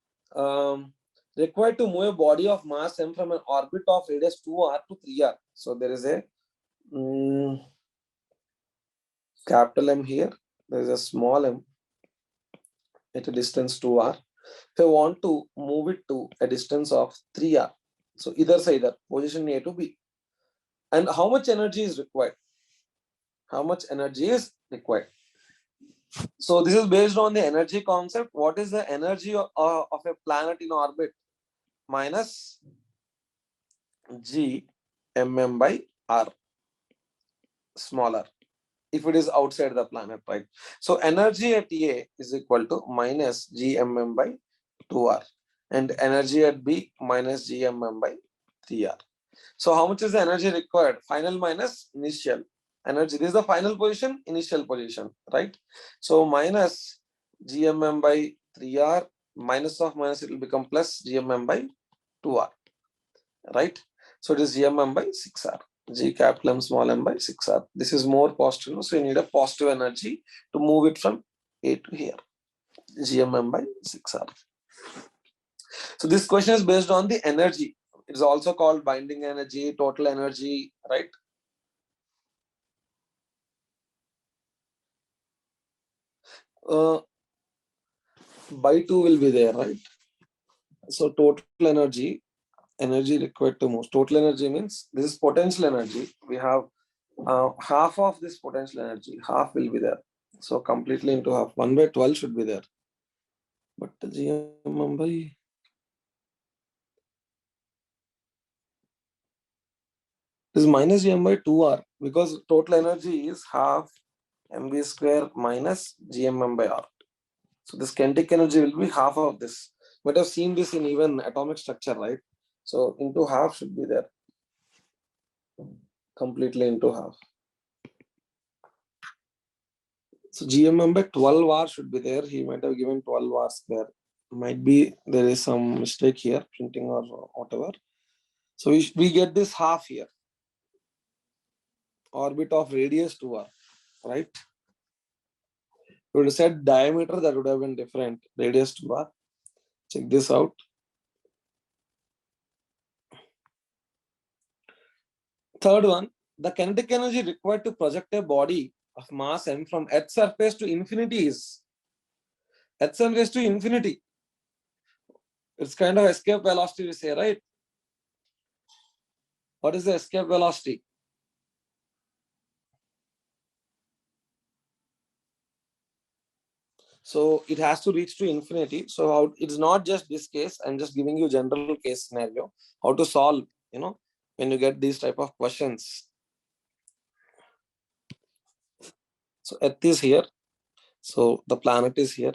required to move a body of mass m from an orbit of radius 2r to 3r. So there is a capital M here. There is a small m at a distance 2r. If I want to move it to a distance of 3r, so either side, position A to B. And how much energy is required? How much energy is required? So this is based on the energy concept. What is the energy of a planet in orbit? Minus G mm by r, smaller, if it is outside the planet, right? So energy at A is equal to minus G mm by 2r, and energy at B minus G mm by 3r. So how much is the energy required? Final minus initial energy. This is the final position, initial position, right? So minus GMM by 3R, minus of minus, it will become plus GMM by 2R, right? So it is GMM by 6R. G capital M small m by 6R. This is more positive, so you need a positive energy to move it from A to here. GMM by 6R. So this question is based on the energy. It is also called binding energy, total energy, right? By 2 will be there, right? So total energy required to move. Total energy means this is potential energy. We have half of this potential energy, half will be there. So completely into half, 1 by 12 should be there. But the GM by this minus GM by 2R, because total energy is half mv square minus GMM by R. So this kinetic energy will be half of this. You might have seen this in even atomic structure, right? So into half should be there. Completely into half. So GMM by 12 R should be there. He might have given 12 R square. Might be there is some mistake here, printing or whatever. So we get this half here. Orbit of radius 2R, right? We would have said diameter, that would have been different. Radius 2R. Check this out. Third one, the kinetic energy required to project a body of mass m from Earth's surface to infinity is Earth's surface to infinity. It's kind of escape velocity, we say, right? What is the escape velocity? So it has to reach to infinity. So it's not just this case. I'm just giving you general case scenario. How to solve, when you get these type of questions. So Earth is here. So the planet is here.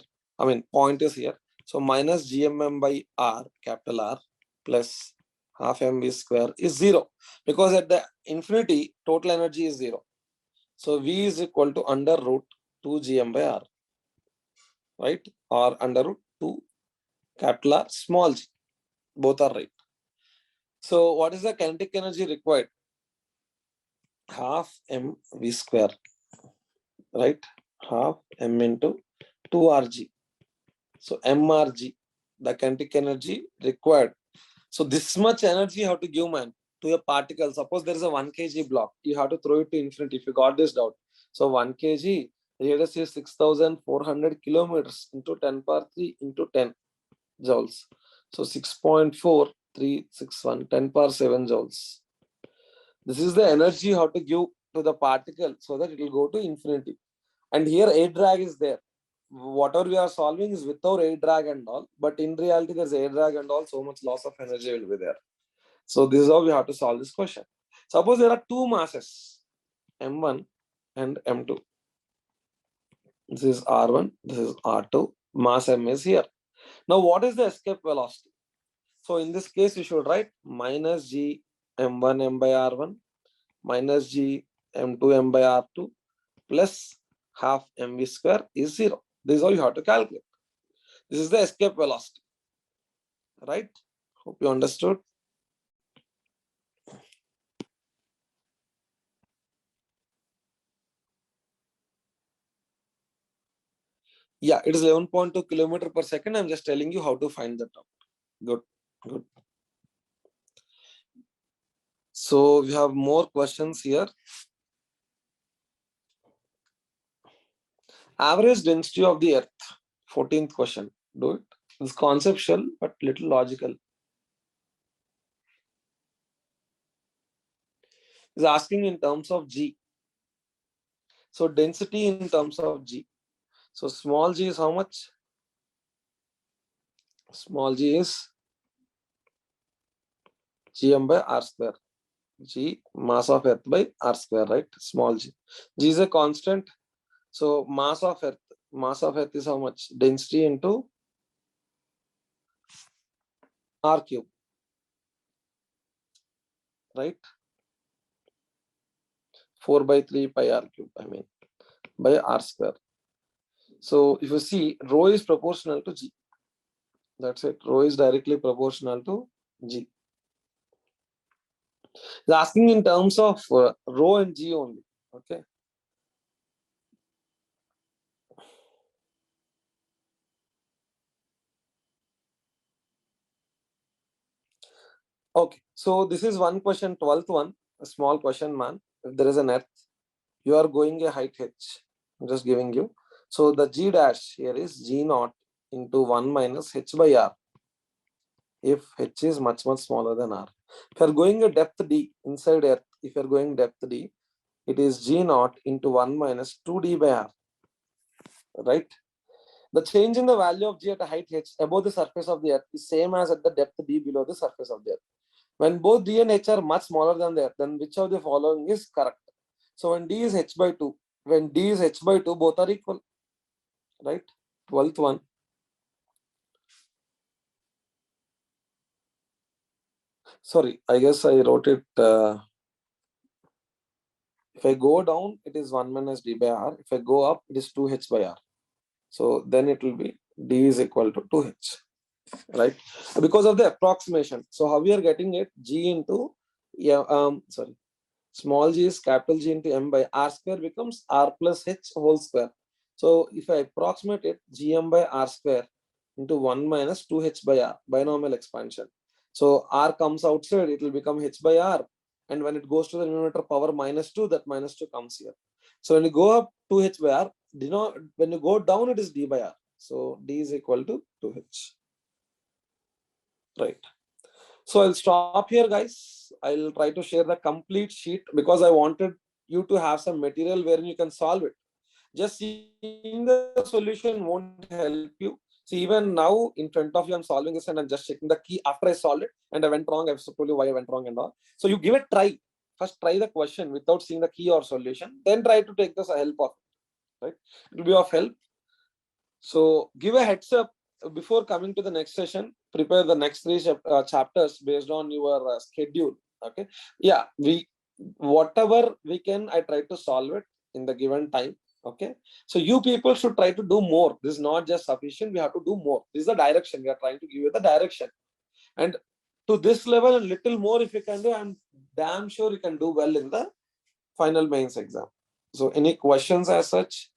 Point is here. So minus GMM by R, capital R, plus half mv square is 0. Because at the infinity, total energy is 0. So V is equal to under root 2 GM by R, right? Or under root 2 capital R, small g. Both are right. So what is the kinetic energy required? Half mv square, right? Half m into 2 rg. So mrg, the kinetic energy required. So this much energy you have to give, man, to a particle. Suppose there is a 1 kg block, you have to throw it to infinity if you got this doubt. So 1 kg, radius is 6,400 kilometers into 10 power 3 into 10 joules. So 6.4361, 10 power 7 joules. This is the energy you have to give to the particle so that it will go to infinity. And here air drag is there. Whatever we are solving is without air drag and all, but in reality there's air drag and all, so much loss of energy will be there. So this is how we have to solve this question. Suppose there are two masses, m1 and m2. This is r1, this is r2, mass m is here. Now what is the escape velocity? So in this case you should write minus g m1 m by r1 minus g m2 m by r2 plus half mv square is 0. This is how you have to calculate. This is the escape velocity, right? Hope you understood. Yeah, it is 11.2 kilometer per second. I'm just telling you how to find that out. Good, good. So we have more questions here. Average density of the earth. 14th question. Do it. It's conceptual, but little logical. It's asking in terms of G. So density in terms of G. So small g is how much? Small g is gm by r square. G, mass of earth by r square, right? Small g. G is a constant. So mass of earth is how much? Density into r cube, right? 4 by 3 pi r cube, I mean, by r square. So if you see, rho is proportional to g. That's it. Rho is directly proportional to g. It's asking in terms of rho and g only. Okay. Okay. So this is one question, 12th one, a small question, man. If there is an earth, you are going a height h. I'm just giving you. So the g dash here is g naught into 1 minus h by r. If h is much smaller than r. If you are going a depth d inside earth, if you are going depth d, it is g naught into 1 minus 2d by r, right? The change in the value of g at a height h above the surface of the earth is same as at the depth d below the surface of the earth. When both d and h are much smaller than the earth, then which of the following is correct? So when d is h by 2, when d is h by 2, both are equal, right? 12th one. Sorry, I guess I wrote it. If I go down, it is 1 minus d by r. If I go up, it is 2h by r. So then it will be d is equal to 2h, right? Because of the approximation. So how we are getting it? G into, small g is capital G into m by r square becomes r plus h whole square. So if I approximate it, gm by r square into 1 minus 2h by r, binomial expansion. So r comes outside, it will become h by r. And when it goes to the numerator power minus 2, that minus 2 comes here. So when you go up 2h by r, when you go down, it is d by r. So d is equal to 2h. Right. So I'll stop here, guys. I'll try to share the complete sheet because I wanted you to have some material wherein you can solve it. Just seeing the solution won't help you. See, even now in front of you, I'm solving this and I'm just checking the key after I solved it and I went wrong. I've told you why I went wrong and all. So you give a try. First, try the question without seeing the key or solution. Then try to take this help of it. Right? It will be of help. So give a heads up before coming to the next session. Prepare the next 3 chapters based on your schedule. Okay. Yeah, whatever we can, I try to solve it in the given time. Okay. So you people should try to do more. This is not just sufficient. We have to do more. This is the direction. We are trying to give you the direction. And to this level and little more, if you can do, I'm damn sure you can do well in the final mains exam. So any questions as such?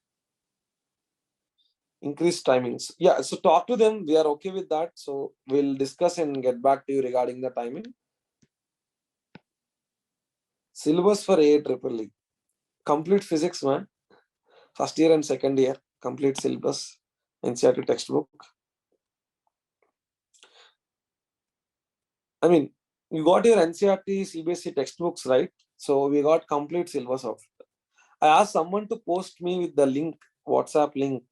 Increased timings. Yeah, so talk to them. We are okay with that. So we'll discuss and get back to you regarding the timing. Syllabus for AEEE. Complete physics, man. First year and second year. Complete syllabus. NCERT textbook. I mean, you got your NCERT CBSE textbooks, right? So we got complete syllabus of it. I asked someone to post me with the link, WhatsApp link.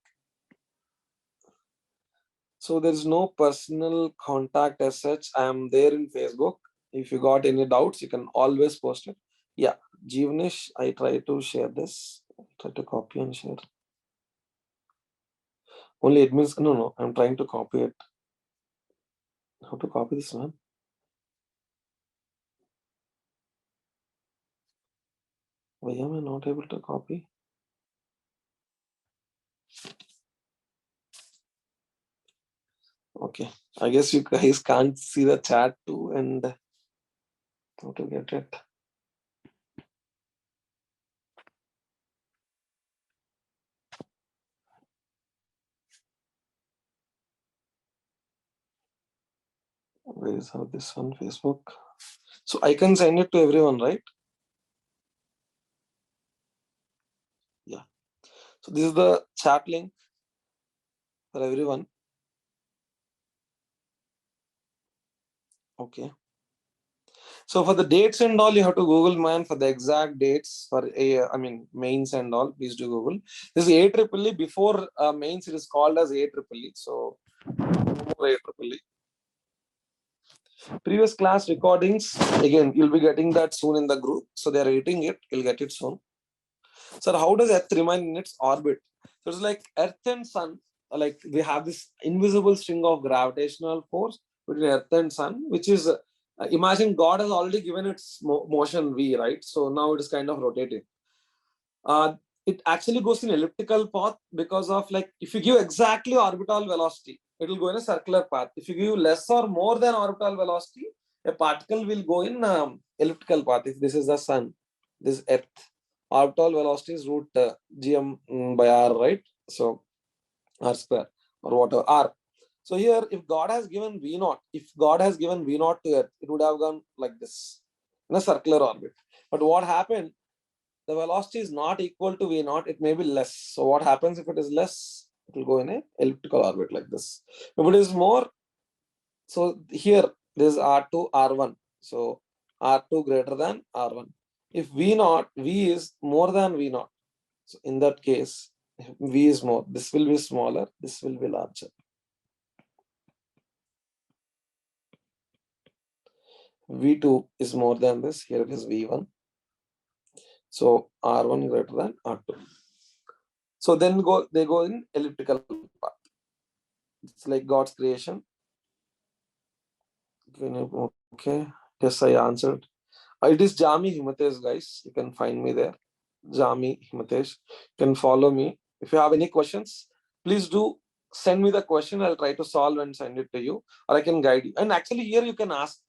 So there is no personal contact as such. I am there in Facebook. If you got any doubts, you can always post it. Yeah, Jeevanish, I try to share this. Try to copy and share. Only admins. No, I'm trying to copy it. How to copy this one? Why am I not able to copy? Okay, I guess you guys can't see the chat too, and how to get it. Where is how this one? Facebook. So I can send it to everyone, right? Yeah. So this is the chat link for everyone. Okay. So for the dates and all, you have to Google, man, for the exact dates for mains and all. Please do Google. This is AEEE. Before mains, it is called as AEEE. So AEEE. Previous class recordings, again, you'll be getting that soon in the group. So they're editing it. You'll get it soon. So how does Earth remain in its orbit? So it's like Earth and Sun, like we have this invisible string of gravitational force between Earth and Sun, which is, imagine God has already given its motion V, right? So now it is kind of rotating. It actually goes in elliptical path because of, like, if you give exactly orbital velocity, it will go in a circular path. If you give less or more than orbital velocity, a particle will go in elliptical path. If this is the Sun, this Earth, orbital velocity is root gm by r, right? So r square or whatever r. So here, if God has given v naught, if God has given v naught to Earth, it would have gone like this in a circular orbit. But what happened? The velocity is not equal to v naught. It may be less. So what happens if it is less? It will go in a elliptical orbit like this. If it is more, so here this is r2, r1. So r2 greater than r1. If v naught, v is more than v naught. So in that case, if v is more, this will be smaller, this will be larger. V2 is more than this. Here it is v1. So r1 greater than r2. So then they go in elliptical path. It's like God's creation. Okay. Yes, I answered. It is Jami Himatesh, guys. You can find me there. Jami Himatesh. You can follow me. If you have any questions, please do send me the question. I'll try to solve and send it to you, or I can guide you. And actually, here you can ask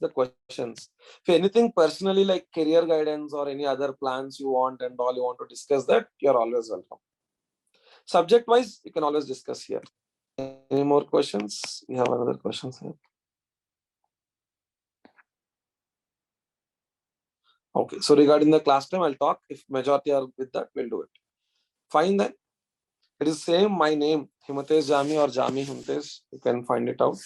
the questions. If anything personally, like career guidance or any other plans you want and all you want to discuss, that you're always welcome. Subject wise, you can always discuss here. Any more questions? We have another questions here. Okay, so regarding the class time, I'll talk. If majority are with that, we'll do it. Fine then. It is same, my name, Himatesh Jami or Jami Himatesh. You can find it out.